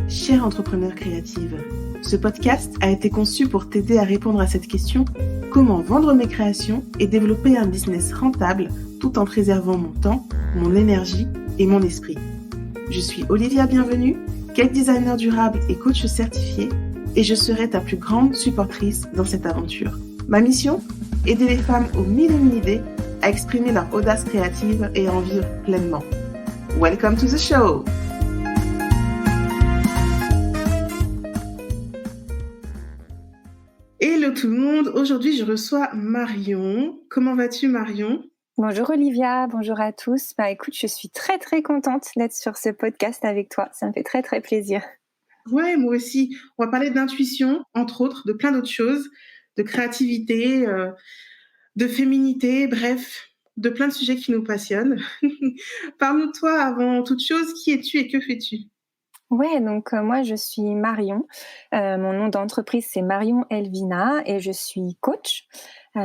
Chère entrepreneur créative, ce podcast a été conçu pour t'aider à répondre à cette question: comment vendre mes créations et développer un business rentable tout en préservant mon temps, mon énergie et mon esprit. Je suis Olivia Bienvenue, cake designer durable et coach certifié, et je serai ta plus grande supportrice dans cette aventure. Ma mission? Aider les femmes aux mille et une idées à exprimer leur audace créative et à en vivre pleinement. Welcome to the show! Hello tout le monde, aujourd'hui je reçois Marion. Comment vas-tu Marion? Bonjour Olivia, bonjour à tous. Écoute, je suis très contente d'être sur ce podcast avec toi. Ça me fait très plaisir. Ouais, moi aussi. On va parler d'intuition, entre autres, de plein d'autres choses, de créativité, de féminité, bref, de plein de sujets qui nous passionnent. Parle-nous de toi avant toute chose, qui es-tu et que fais-tu? Ouais, donc moi je suis Marion. Mon nom d'entreprise c'est Marion Elvina et je suis coach.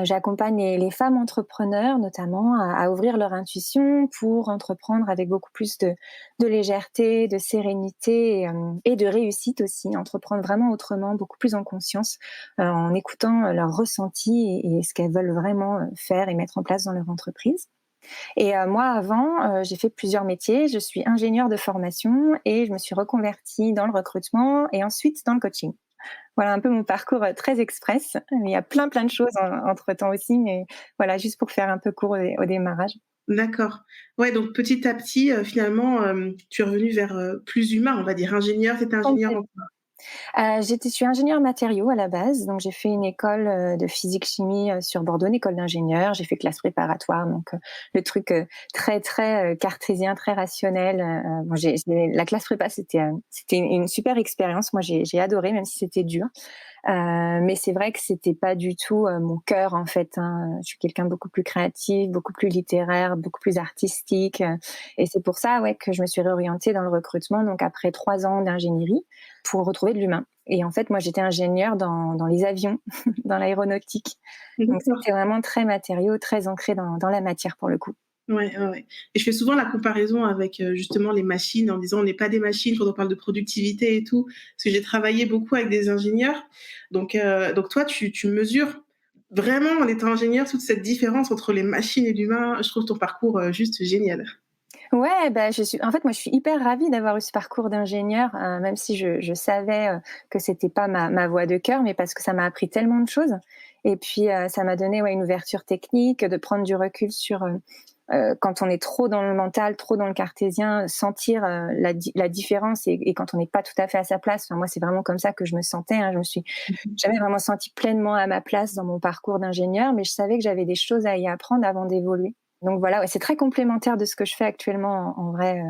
J'accompagne les femmes entrepreneurs notamment à ouvrir leur intuition pour entreprendre avec beaucoup plus de légèreté, de sérénité et de réussite aussi. Entreprendre vraiment autrement, beaucoup plus en conscience, en écoutant leurs ressentis et ce qu'elles veulent vraiment faire et mettre en place dans leur entreprise. Et moi avant, j'ai fait plusieurs métiers. Je suis ingénieure de formation et je me suis reconvertie dans le recrutement et ensuite dans le coaching. Voilà un peu mon parcours très express. Il y a plein de choses entre-temps aussi, mais voilà, juste pour faire un peu court au démarrage. D'accord. Ouais, donc petit à petit, finalement, tu es revenue vers plus humain, on va dire. Ingénieur, c'était ingénieur en quoi? Je suis ingénieure matériaux à la base, donc j'ai fait une école de physique-chimie sur Bordeaux, une école d'ingénieur. J'ai fait classe préparatoire, donc le truc très cartésien, très rationnel. Bon, la classe prépa, c'était une super expérience. Moi, j'ai adoré, même si c'était dur. Mais c'est vrai que c'était pas du tout mon cœur en fait. Je suis quelqu'un de beaucoup plus créatif, beaucoup plus littéraire, beaucoup plus artistique, et c'est pour ça que je me suis réorientée dans le recrutement. Donc après 3 ans d'ingénierie pour retrouver de l'humain. Et en fait, moi j'étais ingénieure dans les avions, dans l'aéronautique. Donc D'accord. c'était vraiment très matériaux, très ancré dans la matière pour le coup. Ouais. Et je fais souvent la comparaison avec justement les machines en disant on n'est pas des machines quand on parle de productivité et tout, parce que j'ai travaillé beaucoup avec des ingénieurs. Donc toi, tu mesures vraiment en étant ingénieur toute cette différence entre les machines et l'humain. Je trouve ton parcours juste génial. Ouais, en fait, moi, je suis hyper ravie d'avoir eu ce parcours d'ingénieur, même si je savais que c'était pas ma voie de cœur, mais parce que ça m'a appris tellement de choses. Et puis, ça m'a donné une ouverture technique, de prendre du recul sur quand on est trop dans le mental, trop dans le cartésien, sentir la différence et quand on n'est pas tout à fait à sa place. Enfin, moi, c'est vraiment comme ça que je me sentais. Je me suis jamais vraiment sentie pleinement à ma place dans mon parcours d'ingénieur, mais je savais que j'avais des choses à y apprendre avant d'évoluer. Donc voilà, c'est très complémentaire de ce que je fais actuellement en vrai.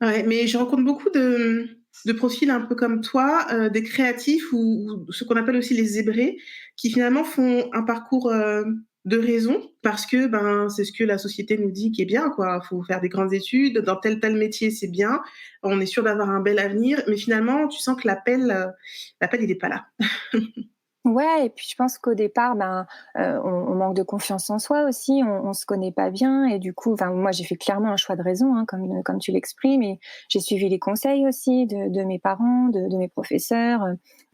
Ouais, mais je rencontre beaucoup de profils un peu comme toi, des créatifs ou ce qu'on appelle aussi les zébrés, qui finalement font un parcours de raison parce que c'est ce que la société nous dit qui est bien, quoi. Faut faire des grandes études, dans tel métier c'est bien, on est sûr d'avoir un bel avenir, mais finalement tu sens que l'appel il est pas là. Ouais, et puis je pense qu'au départ, on manque de confiance en soi aussi, on se connaît pas bien et du coup, moi j'ai fait clairement un choix de raison, comme tu l'exprimes, et j'ai suivi les conseils aussi de mes parents, de mes professeurs.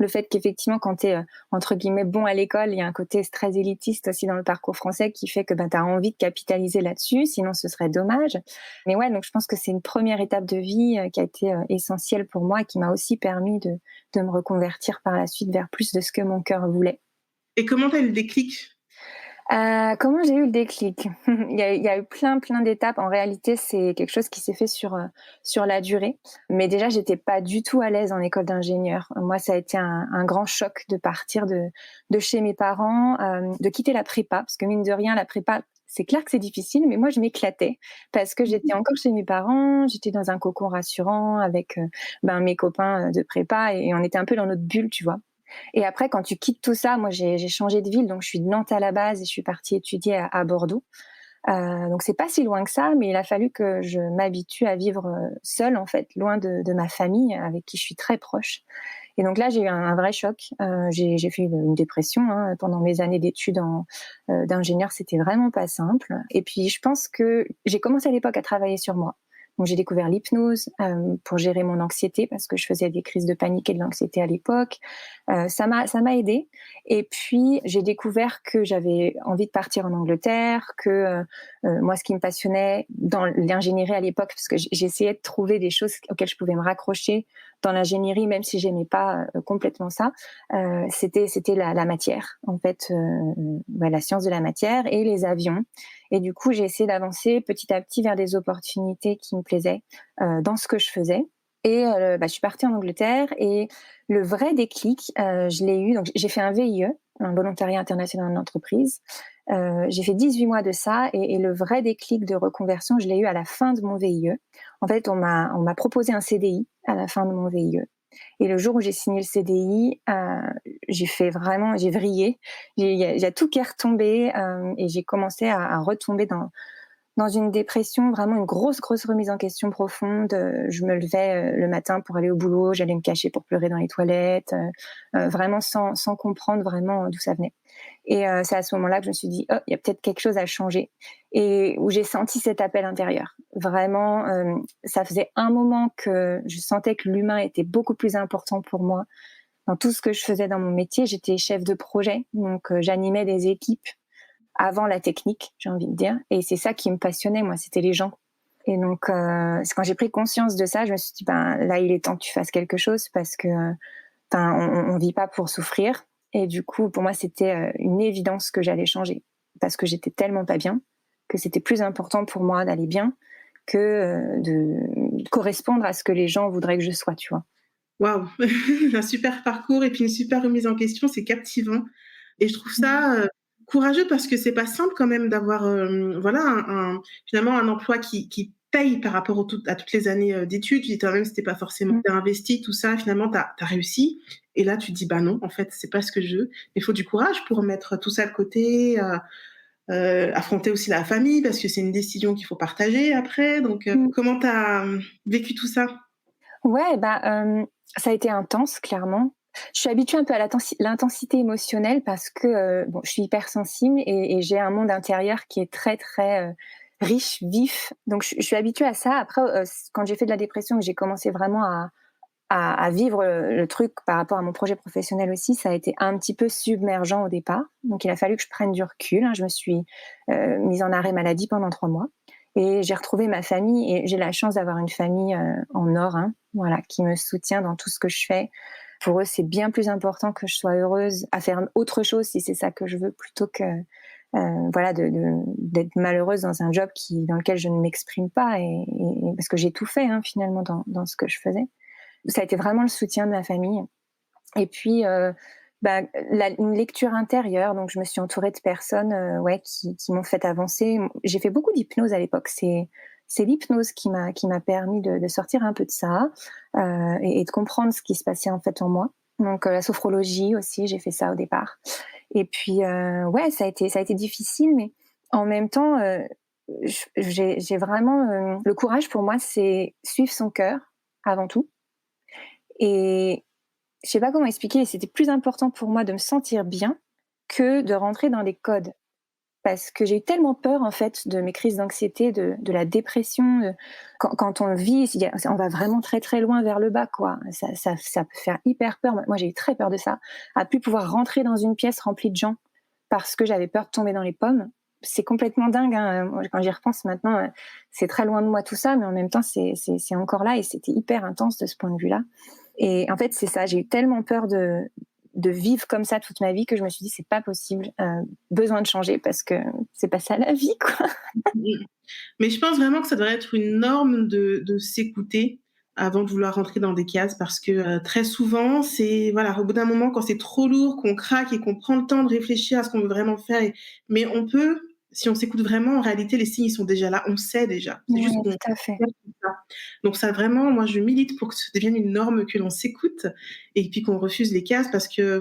Le fait qu'effectivement, quand t'es entre guillemets bon à l'école, il y a un côté très élitiste aussi dans le parcours français qui fait que t'as envie de capitaliser là-dessus, sinon ce serait dommage. Mais ouais, donc je pense que c'est une première étape de vie qui a été essentielle pour moi et qui m'a aussi permis de me reconvertir par la suite vers plus de ce que mon cœur voulait. Et comment t'as eu le déclic? Comment j'ai eu le déclic? Il y a eu plein d'étapes. En réalité, c'est quelque chose qui s'est fait sur la durée. Mais déjà, j'étais pas du tout à l'aise en école d'ingénieur. Moi, ça a été un grand choc de partir de chez mes parents, de quitter la prépa, parce que mine de rien, la prépa, c'est clair que c'est difficile, mais moi, je m'éclatais parce que j'étais encore chez mes parents, j'étais dans un cocon rassurant avec mes copains de prépa et on était un peu dans notre bulle, tu vois. Et après, quand tu quittes tout ça, moi j'ai changé de ville, donc je suis de Nantes à la base et je suis partie étudier à Bordeaux. Donc c'est pas si loin que ça, mais il a fallu que je m'habitue à vivre seule en fait, loin de ma famille avec qui je suis très proche. Et donc là, j'ai eu un vrai choc. J'ai fait une dépression pendant mes années d'études d'ingénieur, c'était vraiment pas simple. Et puis je pense que j'ai commencé à l'époque à travailler sur moi. Donc j'ai découvert l'hypnose pour gérer mon anxiété parce que je faisais des crises de panique et de l'anxiété à l'époque. Ça m'a aidée. Et puis j'ai découvert que j'avais envie de partir en Angleterre, que moi ce qui me passionnait dans l'ingénierie à l'époque, parce que j'essayais de trouver des choses auxquelles je pouvais me raccrocher dans l'ingénierie, même si j'aimais pas complètement ça, c'était la matière, en fait, la science de la matière et les avions. Et du coup, j'ai essayé d'avancer petit à petit vers des opportunités qui me plaisaient dans ce que je faisais. Et je suis partie en Angleterre et le vrai déclic, je l'ai eu. Donc, j'ai fait un VIE, un volontariat international en entreprise. J'ai fait 18 mois de ça et le vrai déclic de reconversion, je l'ai eu à la fin de mon VIE. En fait, on m'a proposé un CDI à la fin de mon VIE. Et le jour où j'ai signé le CDI, j'ai vrillé. Il y a tout qui est retombé et j'ai commencé à retomber dans une dépression, vraiment une grosse remise en question profonde. Je me levais le matin pour aller au boulot, j'allais me cacher pour pleurer dans les toilettes, vraiment sans comprendre vraiment d'où ça venait. Et c'est à ce moment-là que je me suis dit, oh, il y a peut-être quelque chose à changer. Et où j'ai senti cet appel intérieur. Vraiment, ça faisait un moment que je sentais que l'humain était beaucoup plus important pour moi. Dans tout ce que je faisais dans mon métier, j'étais chef de projet, donc j'animais des équipes avant la technique, j'ai envie de dire. Et c'est ça qui me passionnait, moi, c'était les gens. Et donc, c'est quand j'ai pris conscience de ça, je me suis dit, là, il est temps que tu fasses quelque chose parce que, on vit pas pour souffrir. Et du coup, pour moi, c'était une évidence que j'allais changer parce que j'étais tellement pas bien que c'était plus important pour moi d'aller bien que de correspondre à ce que les gens voudraient que je sois, tu vois. Waouh, un super parcours et puis une super remise en question, c'est captivant. Et je trouve ça courageux parce que c'est pas simple quand même d'avoir voilà finalement un emploi qui paye par rapport à toutes les années d'études. Tu dis toi-même c'était pas forcément Mmh. t'as investi tout ça, finalement t'as réussi. Et là tu te dis bah non, en fait c'est pas ce que je veux. Il faut du courage pour mettre tout ça de côté, affronter aussi la famille parce que c'est une décision qu'il faut partager après. Donc Mmh. comment t'as vécu tout ça? Ouais, ça a été intense, clairement. Je suis habituée un peu à l'intensité émotionnelle parce que bon, je suis hypersensible et j'ai un monde intérieur qui est très riche, vif. Donc je suis habituée à ça. Après, quand j'ai fait de la dépression, que j'ai commencé vraiment à vivre le truc par rapport à mon projet professionnel aussi, ça a été un petit peu submergent au départ. Donc il a fallu que je prenne du recul, hein. Je me suis mise en arrêt maladie pendant 3 mois et j'ai retrouvé ma famille et j'ai la chance d'avoir une famille en or, hein, voilà, qui me soutient dans tout ce que je fais. Pour eux, c'est bien plus important que je sois heureuse à faire autre chose si c'est ça que je veux, plutôt que voilà, d'être malheureuse dans un job dans lequel je ne m'exprime pas et parce que j'ai tout fait, hein, finalement dans ce que je faisais. Ça a été vraiment le soutien de ma famille. Et puis, une lecture intérieure. Donc, je me suis entourée de personnes, qui m'ont fait avancer. J'ai fait beaucoup d'hypnose à l'époque. C'est l'hypnose qui m'a permis de sortir un peu de ça et de comprendre ce qui se passait en fait en moi. Donc, la sophrologie aussi, j'ai fait ça au départ. Et puis, ça a été difficile, mais en même temps, j'ai vraiment le courage pour moi, c'est suivre son cœur avant tout. Et je sais pas comment expliquer, c'était plus important pour moi de me sentir bien que de rentrer dans des codes. Parce que j'ai eu tellement peur, en fait, de mes crises d'anxiété, de la dépression. Quand on vit, on va vraiment très loin vers le bas, quoi. Ça peut faire hyper peur. Moi, j'ai eu très peur de ça. À plus pouvoir rentrer dans une pièce remplie de gens parce que j'avais peur de tomber dans les pommes. C'est complètement dingue, hein. Moi, quand j'y repense maintenant, c'est très loin de moi tout ça, mais en même temps, c'est encore là et c'était hyper intense de ce point de vue-là. Et en fait, c'est ça, j'ai eu tellement peur de vivre comme ça toute ma vie que je me suis dit c'est pas possible, besoin de changer parce que c'est pas ça la vie, quoi. Mmh. Mais je pense vraiment que ça devrait être une norme de s'écouter avant de vouloir rentrer dans des cases parce que très souvent, c'est voilà, au bout d'un moment, quand c'est trop lourd, qu'on craque et qu'on prend le temps de réfléchir à ce qu'on veut vraiment faire. Mais on peut, si on s'écoute vraiment, en réalité, les signes ils sont déjà là, on sait déjà. C'est juste Ouais, qu'on tout à fait. cherche pas. Donc ça vraiment, moi je milite pour que ce devienne une norme que l'on s'écoute et puis qu'on refuse les cases parce que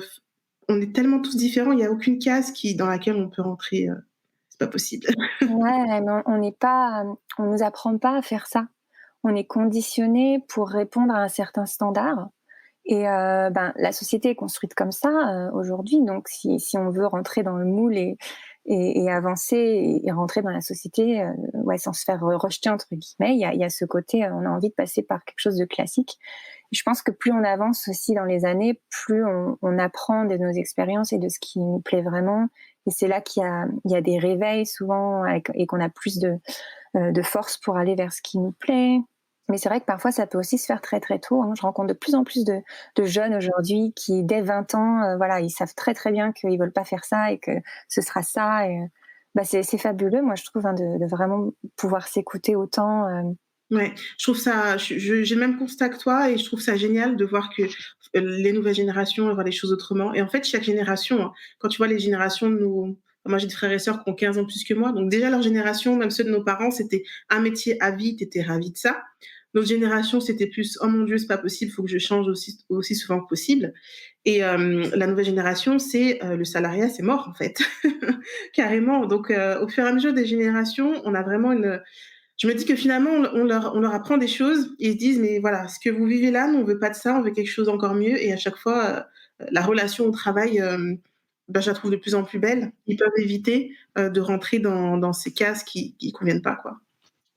on est tellement tous différents, il y a aucune case dans laquelle on peut rentrer. C'est pas possible. Ouais, mais on n'est pas, on nous apprend pas à faire ça. On est conditionné pour répondre à un certain standard et la société est construite comme ça, aujourd'hui, donc si on veut rentrer dans le moule et avancer et rentrer dans la société ouais, sans se faire rejeter, entre guillemets. Il y a ce côté, on a envie de passer par quelque chose de classique. Et je pense que plus on avance aussi dans les années, plus on apprend de nos expériences et de ce qui nous plaît vraiment. Et c'est là il y a des réveils souvent et qu'on a plus de force pour aller vers ce qui nous plaît. Mais c'est vrai que parfois, ça peut aussi se faire très, très tôt, hein. Je rencontre de plus en plus de jeunes aujourd'hui qui, dès 20 ans, voilà, ils savent très, très bien qu'ils veulent pas faire ça et que ce sera ça. Et, bah, c'est fabuleux, moi, je trouve, hein, de vraiment pouvoir s'écouter autant. Ouais, je trouve ça, j'ai le même constat que toi et je trouve ça génial de voir que les nouvelles générations voient les choses autrement. Et en fait, chaque génération, hein, quand tu vois les générations de nos, moi j'ai des frères et sœurs qui ont 15 ans plus que moi, donc déjà leur génération, même ceux de nos parents, c'était un métier à vie, t'étais ravi de ça. Notre génération, c'était plus, oh mon Dieu, c'est pas possible, faut que je change aussi souvent que possible. Et la nouvelle génération, c'est le salariat, c'est mort en fait, carrément. Donc au fur et à mesure des générations, on a vraiment une, je me dis que finalement, on leur apprend des choses et ils se disent, mais voilà, ce que vous vivez là, nous, on veut pas de ça, on veut quelque chose encore mieux. Et à chaque fois, la relation au travail, ben, je la trouve de plus en plus belle. Ils peuvent éviter de rentrer dans ces cases qui conviennent pas, quoi.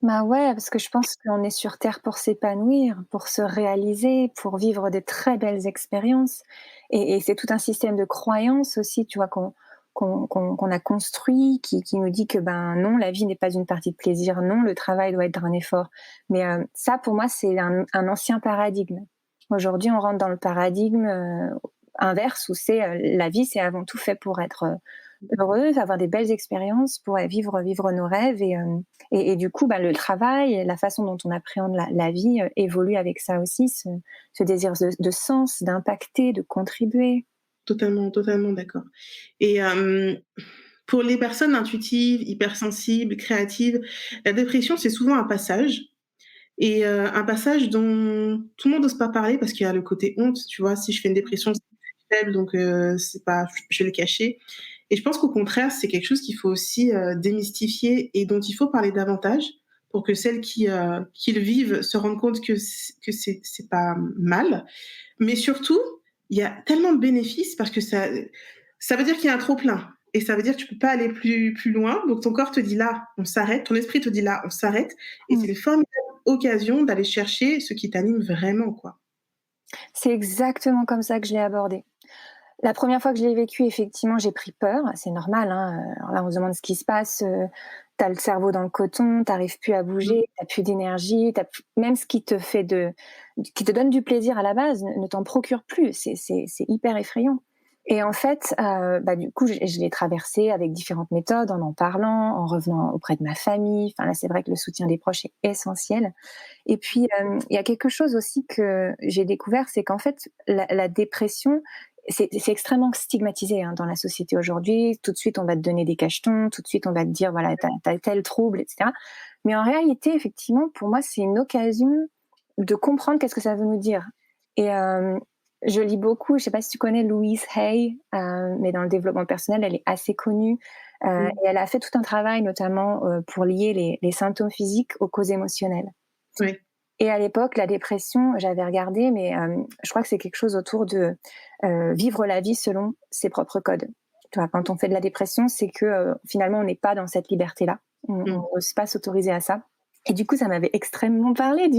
Bah ouais, parce que je pense qu'on est sur Terre pour s'épanouir, pour se réaliser, pour vivre de très belles expériences. Et c'est tout un système de croyances aussi, tu vois, qu'on a construit, qui nous dit que ben non, la vie n'est pas une partie de plaisir, non, le travail doit être un effort. Mais ça, pour moi, c'est un ancien paradigme. Aujourd'hui, on rentre dans le paradigme inverse où c'est la vie, c'est avant tout fait pour être heureuse, avoir des belles expériences, pour vivre nos rêves. Et du coup, bah, le travail, la façon dont on appréhende la vie évolue avec ça aussi, ce désir de sens, d'impacter, de contribuer. Totalement, totalement d'accord. Et pour les personnes intuitives, hypersensibles, créatives, la dépression, c'est souvent un passage. Et un passage dont tout le monde n'ose pas parler parce qu'il y a le côté honte, tu vois? Si je fais une dépression, c'est que je suis faible, donc c'est pas, je vais le cacher. Et je pense qu'au contraire, c'est quelque chose qu'il faut aussi démystifier et dont il faut parler davantage pour que celles qui le vivent se rendent compte que c'est pas mal. Mais surtout, il y a tellement de bénéfices parce que ça veut dire qu'il y a un trop plein. Et ça veut dire que tu peux pas aller plus loin. Donc ton corps te dit là, on s'arrête. Ton esprit te dit là, on s'arrête. Et c'est Mm. une formidable occasion d'aller chercher ce qui t'anime vraiment, quoi. C'est exactement comme ça que je l'ai abordé. La première fois que je l'ai vécu, effectivement, j'ai pris peur. C'est normal, hein. Alors là, on se demande ce qui se passe. Tu as le cerveau dans le coton, tu n'arrives plus à Mmh. bouger, tu n'as plus d'énergie, même ce qui qui te donne du plaisir à la base ne t'en procure plus. C'est hyper effrayant. Et en fait, bah, du coup, je l'ai traversé avec différentes méthodes, en parlant, en revenant auprès de ma famille. Enfin là, c'est vrai que le soutien des proches est essentiel. Et puis, il y a quelque chose aussi que j'ai découvert, c'est qu'en fait, la dépression, c'est extrêmement stigmatisé, hein, dans la société aujourd'hui. Tout de suite, on va te donner des cachetons, tout de suite, on va te dire, voilà, t'as tel trouble, etc. Mais en réalité, effectivement, pour moi, c'est une occasion de comprendre qu'est-ce que ça veut nous dire. Et je lis beaucoup, je sais pas si tu connais Louise Hay, mais dans le développement personnel, elle est assez connue. Mmh. Et elle a fait tout un travail, notamment pour lier les symptômes physiques aux causes émotionnelles. Ouais. Et à l'époque, la dépression, j'avais regardé, mais je crois que c'est quelque chose autour de vivre la vie selon ses propres codes. Tu vois, quand on fait de la dépression, c'est que finalement, on n'est pas dans cette liberté-là. On Mmh. n'ose pas s'autoriser à ça. Et du coup, ça m'avait extrêmement parlé,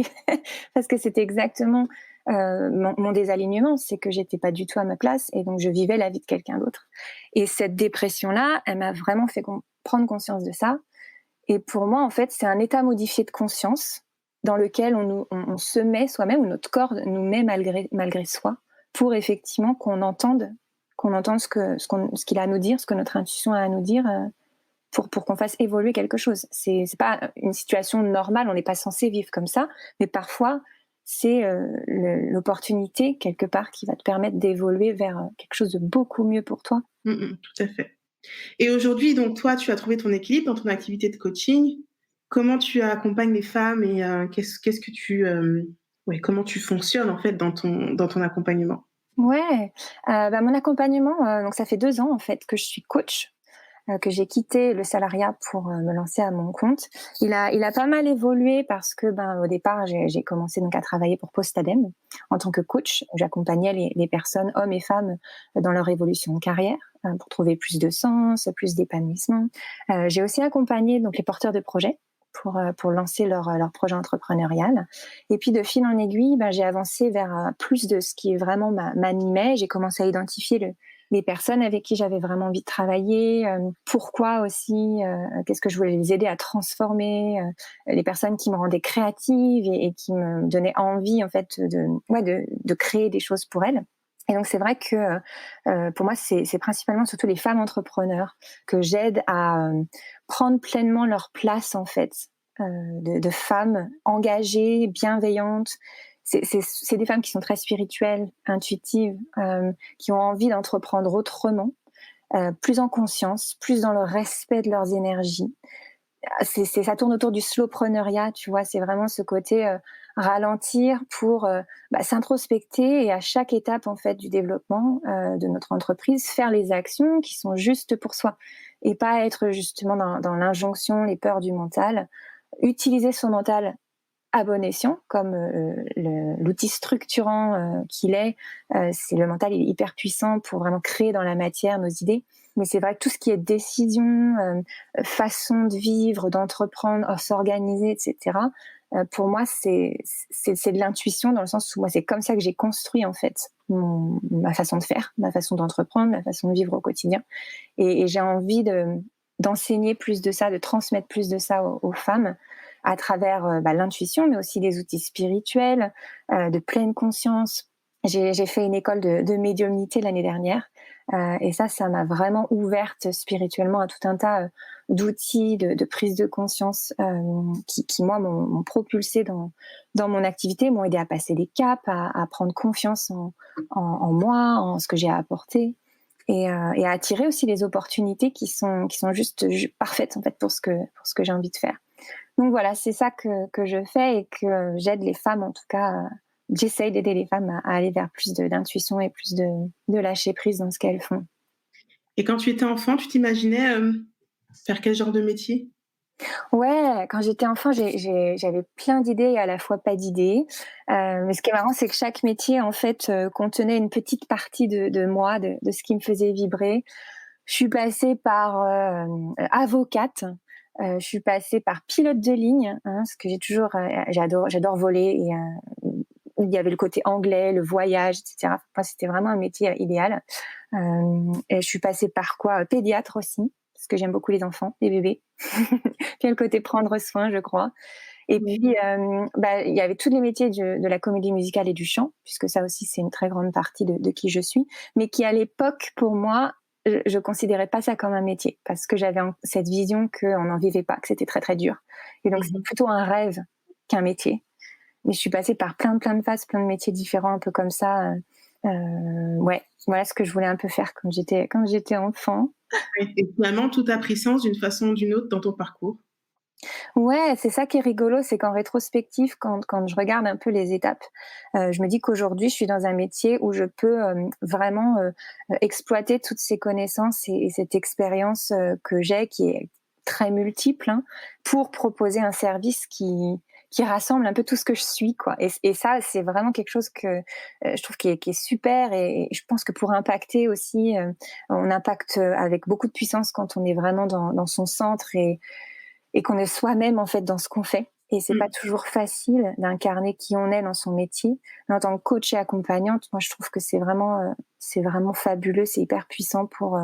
parce que c'était exactement mon désalignement, c'est que j'étais pas du tout à ma place et donc je vivais la vie de quelqu'un d'autre. Et cette dépression-là, elle m'a vraiment fait prendre conscience de ça. Et pour moi, en fait, c'est un état modifié de conscience dans lequel on se met soi-même, ou notre corps nous met malgré soi, pour effectivement qu'on entende ce qu'il a à nous dire, ce que notre intuition a à nous dire, pour qu'on fasse évoluer quelque chose. C'est pas une situation normale, on n'est pas censé vivre comme ça, mais parfois, c'est l'opportunité, quelque part, qui va te permettre d'évoluer vers quelque chose de beaucoup mieux pour toi. Mmh mh. Tout à fait. Et aujourd'hui, donc toi, tu as trouvé ton équilibre dans ton activité de coaching. Comment tu accompagnes les femmes et qu'est-ce que tu, ouais, comment tu fonctionnes en fait dans ton accompagnement? Ouais, bah, mon accompagnement, donc ça fait 2 ans, en fait, que je suis coach. que j'ai quitté le salariat pour me lancer à mon compte. Il a pas mal évolué parce que au départ j'ai commencé donc à travailler pour Postadem en tant que coach. J'accompagnais les personnes, hommes et femmes, dans leur évolution de carrière pour trouver plus de sens, plus d'épanouissement. J'ai aussi accompagné donc les porteurs de projets pour lancer leur projet entrepreneurial. Et puis de fil en aiguille, j'ai avancé vers plus de ce qui vraiment m'animait. J'ai commencé à identifier les personnes avec qui j'avais vraiment envie de travailler, pourquoi aussi, qu'est-ce que je voulais les aider à transformer, les personnes qui me rendaient créative et qui me donnaient envie en fait de créer des choses pour elles. Et donc c'est vrai que pour moi c'est principalement surtout les femmes entrepreneurs que j'aide à prendre pleinement leur place en fait, de femmes engagées, bienveillantes. C'est des femmes qui sont très spirituelles, intuitives, qui ont envie d'entreprendre autrement, plus en conscience, plus dans le respect de leurs énergies. Ça tourne autour du slowpreneuriat, tu vois, c'est vraiment ce côté ralentir pour s'introspecter et à chaque étape en fait du développement de notre entreprise, faire les actions qui sont justes pour soi et pas être justement dans l'injonction, les peurs du mental. Utiliser son mental à bon escient, comme l'outil structurant qu'il est. C'est le mental, il est hyper puissant pour vraiment créer dans la matière nos idées. Mais c'est vrai que tout ce qui est décision, façon de vivre, d'entreprendre, s'organiser, etc. Pour moi, c'est de l'intuition dans le sens où moi, c'est comme ça que j'ai construit en fait ma façon de faire, ma façon d'entreprendre, ma façon de vivre au quotidien. Et j'ai envie d'enseigner plus de ça, de transmettre plus de ça aux femmes à travers l'intuition, mais aussi des outils spirituels, de pleine conscience. J'ai fait une école de médiumnité l'année dernière, et ça m'a vraiment ouverte spirituellement à tout un tas d'outils, de prise de conscience qui moi, m'ont propulsée dans mon activité, m'ont aidé à passer des caps, à prendre confiance en moi, en ce que j'ai à apporter. Et à attirer aussi les opportunités qui sont juste parfaites en fait pour ce que j'ai envie de faire. Donc voilà, c'est ça que je fais et que j'aide les femmes, en tout cas, j'essaye d'aider les femmes à aller vers plus d'intuition et plus de lâcher prise dans ce qu'elles font. Et quand tu étais enfant, tu t'imaginais faire quel genre de métier? Ouais, quand j'étais enfant, j'avais plein d'idées et à la fois pas d'idées. Mais ce qui est marrant, c'est que chaque métier, en fait, contenait une petite partie de moi, de ce qui me faisait vibrer. Je suis passée par avocate. Je suis passée par pilote de ligne, parce que j'adore voler et il y avait le côté anglais, le voyage, etc. Enfin, c'était vraiment un métier idéal. Et je suis passée par pédiatre aussi, parce que j'aime beaucoup les enfants, les bébés. Puis le côté prendre soin, je crois. Et puis, il y avait tous les métiers de la comédie musicale et du chant, puisque ça aussi, c'est une très grande partie de qui je suis, mais qui, à l'époque, pour moi, je considérais pas ça comme un métier, parce que j'avais cette vision qu'on n'en vivait pas, que c'était très, très dur. Et donc, c'est plutôt un rêve qu'un métier. Mais je suis passée par plein de phases, plein de métiers différents, un peu comme ça. Ouais, voilà ce que je voulais un peu faire quand j'étais enfant. Et finalement, tout a pris sens d'une façon ou d'une autre dans ton parcours. Ouais, c'est ça qui est rigolo, c'est qu'en rétrospective, quand je regarde un peu les étapes, je me dis qu'aujourd'hui, je suis dans un métier où je peux vraiment exploiter toutes ces connaissances et cette expérience que j'ai, qui est très multiple, pour proposer un service qui rassemble un peu tout ce que je suis, quoi. Et ça, c'est vraiment quelque chose que je trouve qui est super, et je pense que pour impacter aussi, on impacte avec beaucoup de puissance quand on est vraiment dans son centre et qu'on est soi-même en fait dans ce qu'on fait. Et c'est pas toujours facile d'incarner qui on est dans son métier. Mais en tant que coach et accompagnante, moi je trouve que c'est vraiment fabuleux, c'est hyper puissant pour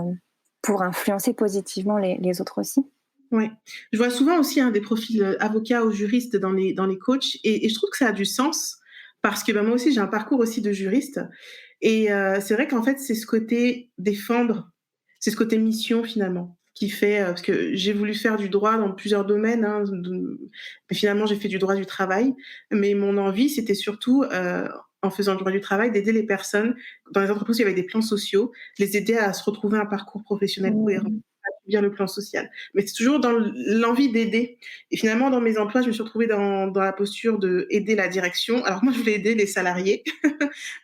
influencer positivement les autres aussi. Ouais. Je vois souvent aussi des profils avocats ou juristes dans les coachs, et je trouve que ça a du sens parce que moi aussi j'ai un parcours aussi de juriste, et c'est vrai qu'en fait c'est ce côté défendre, c'est ce côté mission finalement qui fait parce que j'ai voulu faire du droit dans plusieurs domaines, mais finalement j'ai fait du droit du travail, mais mon envie c'était surtout en faisant le droit du travail d'aider les personnes dans les entreprises où il y avait des plans sociaux, les aider à se retrouver un parcours professionnel cohérent, bien le plan social. Mais c'est toujours dans l'envie d'aider. Et finalement, dans mes emplois, je me suis retrouvée dans la posture de aider la direction. Alors moi, je voulais aider les salariés,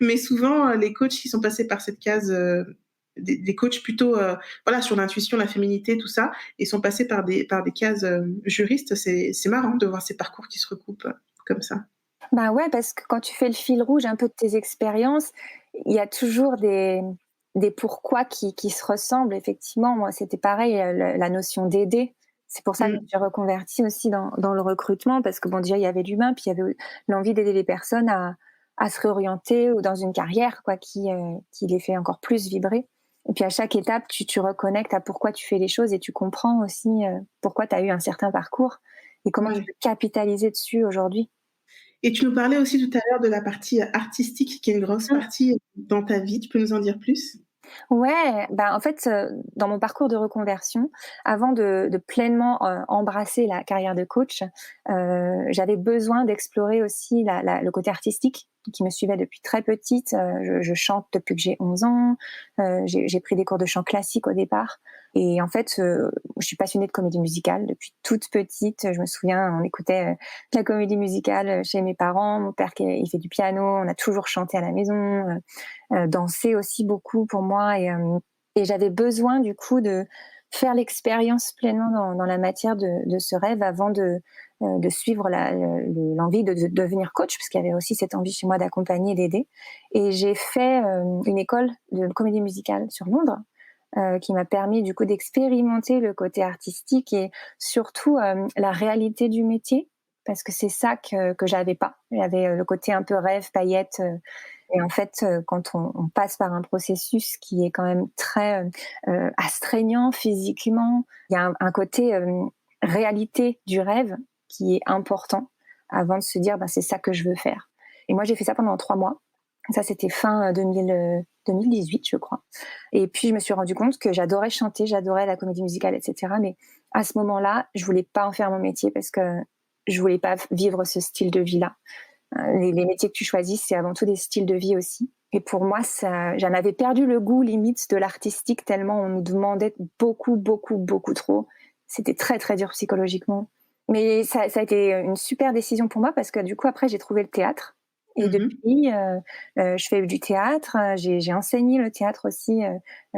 mais souvent, les coachs qui sont passés par cette case des coachs plutôt voilà, sur l'intuition, la féminité, tout ça, et sont passés par des cases juristes. C'est marrant de voir ces parcours qui se recoupent comme ça. Bah ouais, parce que quand tu fais le fil rouge un peu de tes expériences, il y a toujours des pourquoi qui se ressemblent. Effectivement, moi, c'était pareil, la notion d'aider. C'est pour ça que je me Mmh. suis reconvertie aussi dans le recrutement, parce que bon, déjà, il y avait l'humain, puis il y avait l'envie d'aider les personnes à se réorienter ou dans une carrière, quoi, qui les fait encore plus vibrer. Et puis à chaque étape, tu reconnectes à pourquoi tu fais les choses et tu comprends aussi pourquoi tu as eu un certain parcours et comment tu Ouais. peux capitaliser dessus aujourd'hui. Et tu nous parlais aussi tout à l'heure de la partie artistique qui est une grosse partie dans ta vie. Tu peux nous en dire plus? Ouais, bah, en fait, dans mon parcours de reconversion, avant de pleinement, embrasser la carrière de coach, j'avais besoin d'explorer aussi le côté artistique qui me suivait depuis très petite. Je chante depuis que j'ai 11 ans, j'ai pris des cours de chant classique au départ et en fait, je suis passionnée de comédie musicale depuis toute petite. Je me souviens, on écoutait, de la comédie musicale, chez mes parents. Mon père qui il fait du piano, on a toujours chanté à la maison, danser aussi beaucoup pour moi et j'avais besoin du coup de faire l'expérience pleinement dans la matière de ce rêve avant de suivre l'envie de devenir coach, parce qu'il y avait aussi cette envie chez moi d'accompagner et d'aider. Et j'ai fait une école de comédie musicale sur Londres, qui m'a permis du coup d'expérimenter le côté artistique et surtout la réalité du métier, parce que c'est ça que j'avais pas. J'avais le côté un peu rêve, paillettes, et en fait, quand on passe par un processus qui est quand même très astreignant physiquement, il y a un côté réalité du rêve qui est important avant de se dire bah, c'est ça que je veux faire. Et moi, j'ai fait ça pendant 3 mois. Ça, c'était fin 2018, je crois. Et puis, je me suis rendu compte que j'adorais chanter, j'adorais la comédie musicale, etc. Mais à ce moment-là, je voulais pas en faire mon métier parce que je voulais pas vivre ce style de vie-là. Les métiers que tu choisis, c'est avant tout des styles de vie aussi. Et pour moi, j'en avais perdu le goût limite de l'artistique tellement on nous demandait beaucoup, beaucoup, beaucoup trop. C'était très, très dur psychologiquement. Mais ça a été une super décision pour moi parce que du coup, après, j'ai trouvé le théâtre. Et Mmh. depuis, je fais du théâtre. J'ai enseigné le théâtre aussi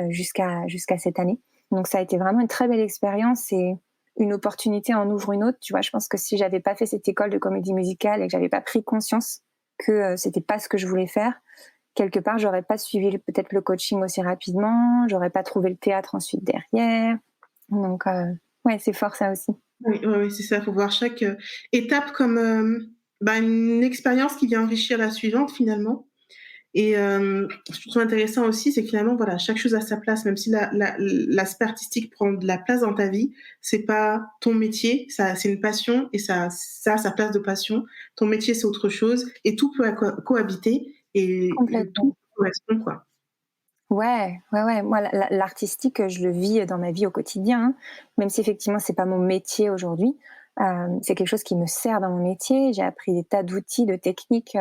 jusqu'à cette année. Donc, ça a été vraiment une très belle expérience et une opportunité en ouvre une autre. Tu vois, je pense que si j'avais pas fait cette école de comédie musicale et que j'avais pas pris conscience que c'était pas ce que je voulais faire, quelque part, j'aurais pas suivi peut-être le coaching aussi rapidement, j'aurais pas trouvé le théâtre ensuite derrière. Donc, ouais, c'est fort ça aussi. Oui, oui, oui, c'est ça. Il faut voir chaque étape comme bah, une expérience qui vient enrichir la suivante finalement. Et ce que je trouve intéressant aussi, c'est que finalement, voilà, chaque chose a sa place, même si l'aspect artistique prend de la place dans ta vie, c'est pas ton métier, ça, c'est une passion et ça a sa place de passion. Ton métier, c'est autre chose et tout peut cohabiter et le Complètement. tout correspond, quoi. Ouais, ouais, ouais. Moi, l'artistique, je le vis dans ma vie au quotidien, hein. Même si effectivement c'est pas mon métier aujourd'hui, c'est quelque chose qui me sert dans mon métier. J'ai appris des tas d'outils, de techniques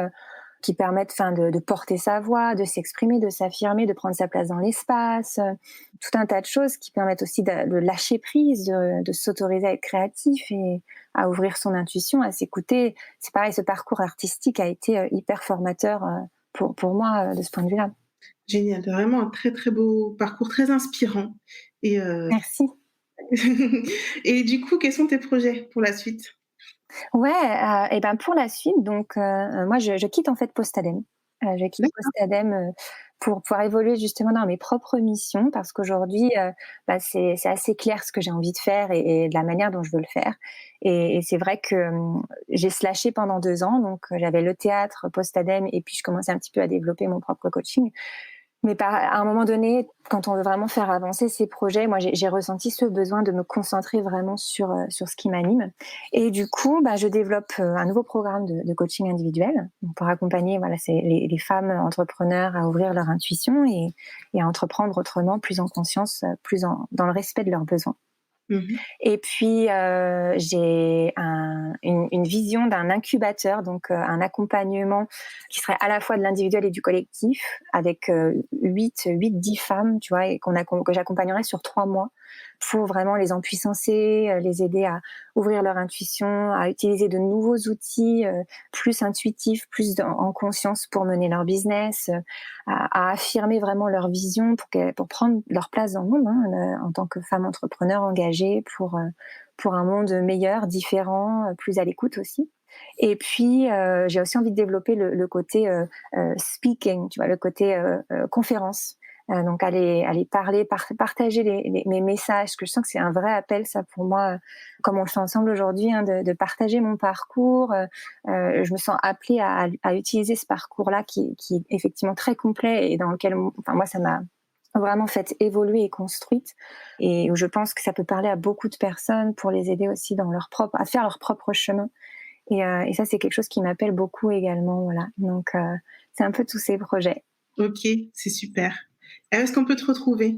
qui permettent, enfin, de porter sa voix, de s'exprimer, de s'affirmer, de prendre sa place dans l'espace. Tout un tas de choses qui permettent aussi de lâcher prise, de s'autoriser à être créatif et à ouvrir son intuition, à s'écouter. C'est pareil, ce parcours artistique a été hyper formateur pour moi de ce point de vue-là. Génial, tu vraiment un très, très beau parcours, très inspirant et Merci. et du coup, quels sont tes projets pour la suite? Ouais, et ben, pour la suite, donc moi je quitte en fait Postadem. Je quitte D'accord. Postadem, pour pouvoir évoluer justement dans mes propres missions parce qu'aujourd'hui, bah, c'est assez clair ce que j'ai envie de faire et de la manière dont je veux le faire et c'est vrai que, j'ai slashé pendant 2 ans donc j'avais le théâtre, Postadem et puis je commençais un petit peu à développer mon propre coaching. Mais à un moment donné, quand on veut vraiment faire avancer ces projets, moi j'ai ressenti ce besoin de me concentrer vraiment sur ce qui m'anime. Et du coup, bah, je développe un nouveau programme de coaching individuel pour accompagner voilà, les femmes entrepreneurs à ouvrir leur intuition et à entreprendre autrement, plus en conscience, dans le respect de leurs besoins. Mmh. Et puis, j'ai une vision d'un incubateur, donc un accompagnement qui serait à la fois de l'individuel et du collectif, avec 8-10 femmes, tu vois, et que j'accompagnerai sur 3 mois pour vraiment les empuissancer, les aider à ouvrir leur intuition, à utiliser de nouveaux outils plus intuitifs, plus en conscience pour mener leur business, à affirmer vraiment leur vision pour prendre leur place dans le monde, en tant que femme entrepreneur engagée pour un monde meilleur, différent, plus à l'écoute aussi. Et puis, j'ai aussi envie de développer le côté speaking, tu vois, le côté conférence. Donc aller parler, partager mes messages, parce que je sens que c'est un vrai appel, ça, pour moi, comme on le fait ensemble aujourd'hui, de partager mon parcours. Je me sens appelée à utiliser ce parcours-là qui est effectivement très complet et dans lequel, moi, ça m'a vraiment fait évoluer et construite, et où je pense que ça peut parler à beaucoup de personnes pour les aider aussi à faire leur propre chemin. Et ça, c'est quelque chose qui m'appelle beaucoup également, voilà. Donc, c'est un peu tous ces projets. Ok, c'est super. Est-ce qu'on peut te retrouver ?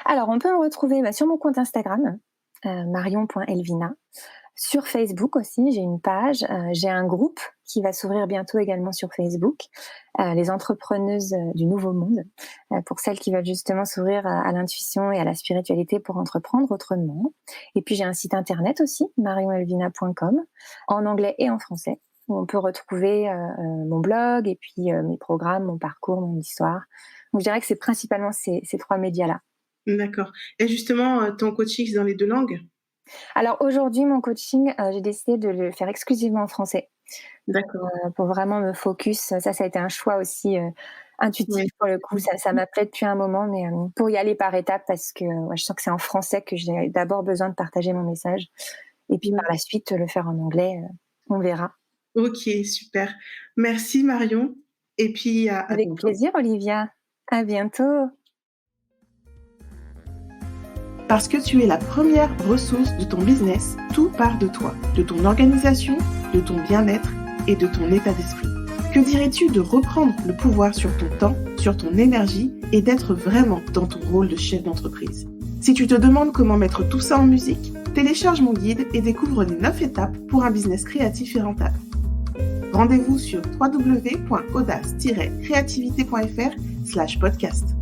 Alors, on peut me retrouver sur mon compte Instagram, marion.elvina. Sur Facebook aussi, j'ai une page. J'ai un groupe qui va s'ouvrir bientôt également sur Facebook, les entrepreneuses du nouveau monde, pour celles qui veulent justement s'ouvrir à l'intuition et à la spiritualité pour entreprendre autrement. Et puis j'ai un site internet aussi, marionelvina.com, en anglais et en français, où on peut retrouver mon blog et puis mes programmes, mon parcours, mon histoire. Donc je dirais que c'est principalement ces 3 médias-là. D'accord. Et justement, ton coaching, c'est dans les 2 langues ? Alors aujourd'hui, mon coaching, j'ai décidé de le faire exclusivement en français. D'accord. Pour vraiment me focus. Ça a été un choix aussi intuitif, oui, pour le coup. Ça m'appelait depuis un moment, mais pour y aller par étapes, parce que je sens que c'est en français que j'ai d'abord besoin de partager mon message. Et puis par la suite, le faire en anglais, on verra. Ok, super. Merci Marion. Et puis avec plaisir, Olivia. À bientôt. Parce que tu es la première ressource de ton business, tout part de toi, de ton organisation, de ton bien-être et de ton état d'esprit. Que dirais-tu de reprendre le pouvoir sur ton temps, sur ton énergie et d'être vraiment dans ton rôle de chef d'entreprise ? Si tu te demandes comment mettre tout ça en musique, télécharge mon guide et découvre les 9 étapes pour un business créatif et rentable. Rendez-vous sur www.audace-créativité.fr/podcast.